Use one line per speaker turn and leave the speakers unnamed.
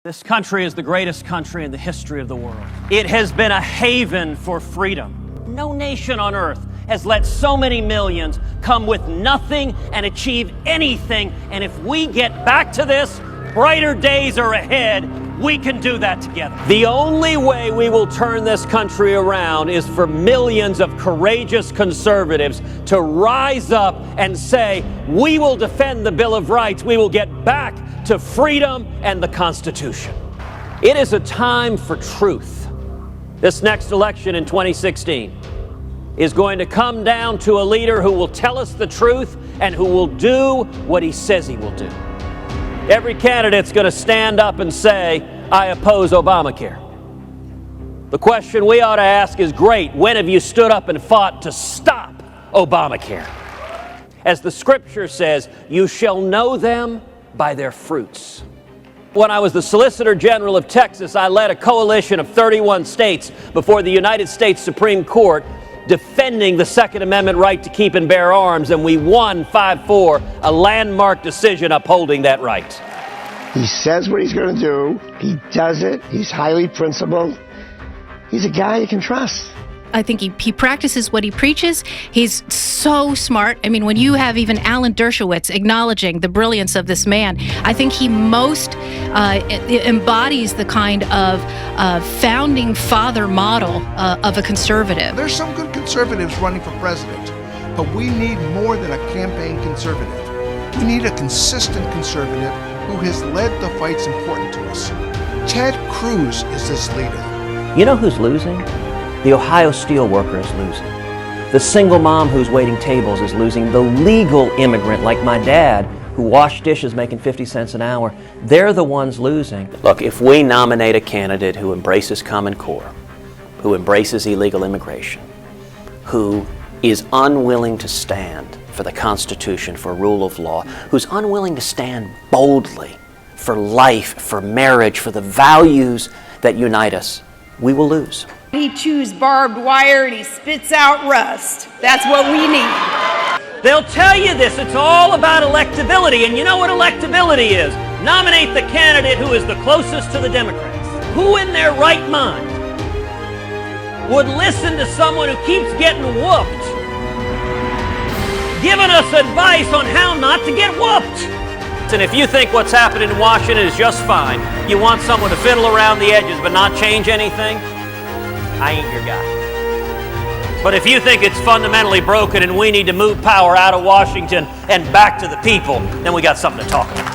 This country is the greatest country in the history of the world. It has been a haven for freedom. No nation on earth has let so many millions come with nothing and achieve anything. And if we get back to this, brighter days are ahead. We can do that together. The only way we will turn this country around is for millions of courageous conservatives to rise up and say, we will defend the Bill of Rights. We will get back to freedom and the Constitution. It is a time for truth. This next election in 2016 is going to come down to a leader who will tell us the truth and who will do what he says he will do. Every candidate's going to stand up and say, I oppose Obamacare. The question we ought to ask is, great, when have you stood up and fought to stop Obamacare? As the scripture says, you shall know them by their fruits. When I was the Solicitor General of Texas, I led a coalition of 31 states before the United States Supreme Court defending the Second Amendment right to keep and bear arms, and we won 5-4, a landmark decision upholding that right.
He says what he's going to do. He does it. He's highly principled. He's a guy you can trust.
I think he practices what he preaches. He's so smart. I mean, when you have even Alan Dershowitz acknowledging the brilliance of this man, I think he most embodies the kind of founding father model of a conservative.
There's some good conservatives running for president, but we need more than a campaign conservative. We need a consistent conservative who has led the fights important to us. Ted Cruz is this leader.
You know who's losing? The Ohio steelworker is losing. The single mom who's waiting tables is losing. The legal immigrant like my dad who washed dishes making 50 cents an hour, they're the ones losing. Look, if we nominate a candidate who embraces Common Core, who embraces illegal immigration, who is unwilling to stand for the Constitution, for rule of law, who's unwilling to stand boldly for life, for marriage, for the values that unite us, we will lose.
He chews barbed wire and he spits out rust. That's what we need.
They'll tell you this, it's all about electability, and you know what electability is? Nominate the candidate who is the closest to the Democrats. Who in their right mind would listen to someone who keeps getting whooped, giving us advice on how not to get whooped? And if you think what's happening in Washington is just fine, you want someone to fiddle around the edges but not change anything, I ain't your guy. But if you think it's fundamentally broken and we need to move power out of Washington and back to the people, then we got something to talk about.